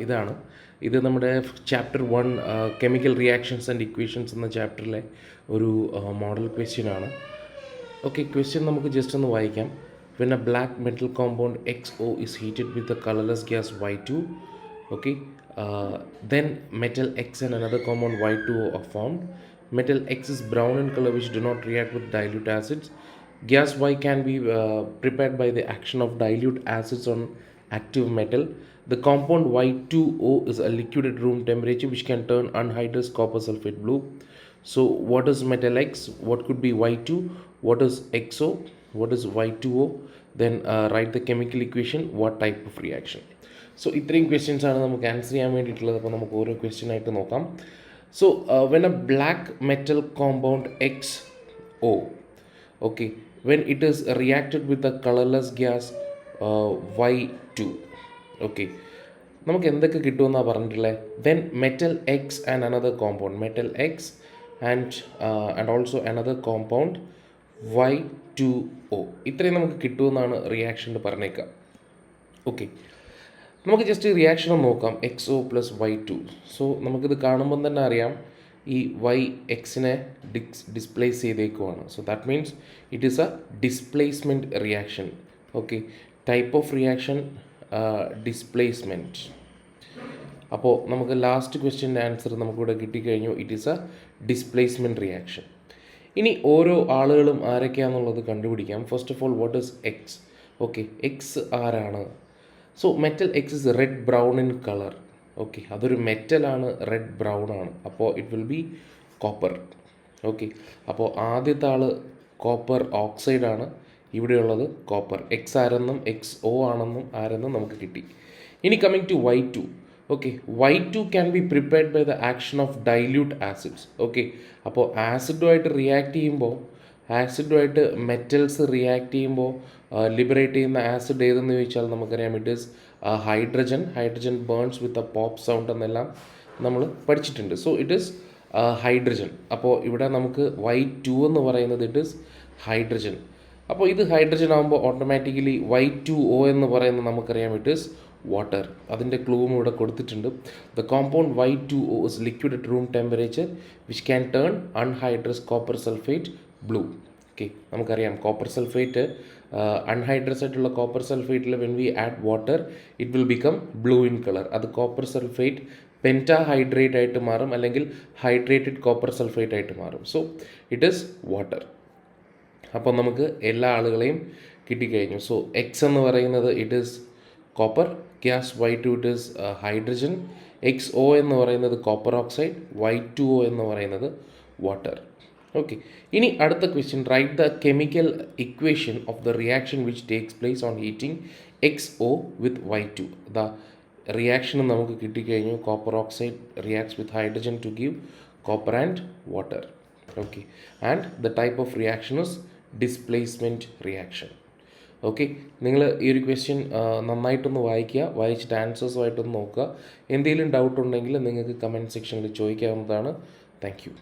ഇതാണ് ഇത് നമ്മുടെ chapter 1 chemical reactions and equations എന്ന ചാപ്റ്ററിലെ ഒരു മോഡൽ ക്വസ്റ്റ്യൻ ആണ്. ഓക്കെ, ക്വസ്റ്റ്യൻ നമുക്ക് ജസ്റ്റ് ഒന്ന് വായിക്കാം. When A black metal compound XO is heated with the colorless gas Y2, okay, then metal X and another compound Y2O are formed. Metal X is brown in color which do not react with dilute acids. Gas Y can be prepared by the action of dilute acids on active metal. The compound Y2O is a liquid at room temperature which can turn anhydrous copper sulfate blue. So what is metal X? What could be Y2? What is XO? What is Y2O? Then write the chemical equation. What type of reaction? So ഇത്രയും questions ആണ് നമുക്ക് answer ചെയ്യാൻ വേണ്ടിയിട്ടുള്ളത്. അപ്പോൾ നമുക്ക് ഓരോ question ആയിട്ട് നോക്കാം. So when a black metal compound XO, okay, when it is reacted with the colorless gas Y2, okay, നമുക്ക് എന്തൊക്കെ കിട്ടുമെന്നാണ് പറഞ്ഞിട്ടുള്ളത്. Then metal X and another compound, metal X and also another compound Y2O, ഇത്രയും നമുക്ക് കിട്ടുമെന്നാണ് റിയാക്ഷനിൽ പറഞ്ഞേക്കാം. Okay, നമുക്ക് just reaction ഒന്ന് നോക്കാം. XO + Y2. സോ നമുക്കിത് കാണുമ്പം തന്നെ അറിയാം ഈ വൈ എക്സിനെ ഡിസ്പ്ലേസ് ചെയ്തേക്കുവാണ്. So that means it is a displacement reaction. Okay, type of reaction displacement. അപ്പോൾ നമുക്ക് ലാസ്റ്റ് ക്വസ്റ്റ്യൻ്റെ ആൻസർ നമുക്കിവിടെ കിട്ടിക്കഴിഞ്ഞു. It is a displacement reaction. ഇനി ഓരോ ആളുകളും ആരൊക്കെയാണെന്നുള്ളത് കണ്ടുപിടിക്കാം. First of all, what is X? Okay, X ആരാണ്? So metal X is red brown in colour. Okay, അതൊരു മെറ്റലാണ്, റെഡ് ബ്രൗൺ ആണ്. അപ്പോൾ it will be copper. Okay, അപ്പോൾ ആദ്യത്തെ ആൾ കോപ്പർ ഓക്സൈഡാണ്, ഇവിടെയുള്ളത് കോപ്പർ. എക്സ് ആരെന്നും XO ആരെന്നും നമുക്ക് കിട്ടി. ഇനി coming to Y2. Okay, Y2 can be prepared by the action of dilute acids. Okay, അപ്പോൾ ആസിഡുമായിട്ട് റിയാക്ട് ചെയ്യുമ്പോൾ, ആസിഡുമായിട്ട് മെറ്റൽസ് റിയാക്ട് ചെയ്യുമ്പോൾ ലിബറേറ്റ് ചെയ്യുന്ന ആസിഡ് ഏതെന്ന് ചോദിച്ചാൽ നമുക്കറിയാം it is hydrogen. Hydrogen burns with a pop sound എന്നെല്ലാം നമ്മൾ പഠിച്ചിട്ടുണ്ട്. So it is hydrogen. അപ്പോൾ ഇവിടെ നമുക്ക് Y2 എന്ന് പറയുന്നത് ഇറ്റ് ഈസ് ഹൈഡ്രജൻ. അപ്പോൾ ഇത് ഹൈഡ്രജൻ ആകുമ്പോൾ ഓട്ടോമാറ്റിക്കലി Y2O എന്ന് പറയുന്നത് നമുക്കറിയാം ഇറ്റ് ഈസ് വാട്ടർ. അതിൻ്റെ ക്ലൂവും ഇവിടെ കൊടുത്തിട്ടുണ്ട്. The compound Y2O is liquid at room temperature which can turn anhydrous copper sulphate blue. Okay, നമുക്കറിയാം കോപ്പർ സൾഫേറ്റ് അൺഹൈഡ്രസ് ആയിട്ടുള്ള കോപ്പർ സൾഫേറ്റിൽ when we add water it will become blue in colour. അത് copper sulphate pentahydrate ആയിട്ട് മാറും, അല്ലെങ്കിൽ hydrated copper sulphate ആയിട്ട് മാറും. So it is water. അപ്പോൾ നമുക്ക് എല്ലാ ആളുകളെയും കിട്ടിക്കഴിഞ്ഞു. സോ എക്സ് എന്ന് പറയുന്നത് it is copper, gas Y2 it is hydrogen, XO എന്ന് പറയുന്നത് കോപ്പർ ഓക്സൈഡ്, Y2O എന്ന് പറയുന്നത് വാട്ടർ. ഓക്കെ, ഇനി അടുത്ത question, write the chemical equation of the reaction which takes place on heating XO with Y2. The റിയാക്ഷനും നമുക്ക് കിട്ടിക്കഴിഞ്ഞു. Copper oxide reacts with hydrogen to give copper and water. Okay, and the type of reaction is displacement reaction. Okay, നിങ്ങൾ ഈ ഒരു question നന്നായിട്ടൊന്ന് വായിക്കുക, വായിച്ചിട്ട് ആൻസേഴ്സുമായിട്ടൊന്ന് നോക്കുക. എന്തെങ്കിലും ഡൗട്ട് ഉണ്ടെങ്കിൽ നിങ്ങൾക്ക് കമൻറ്റ് സെക്ഷനിൽ ചോദിക്കാവുന്നതാണ്. Thank U.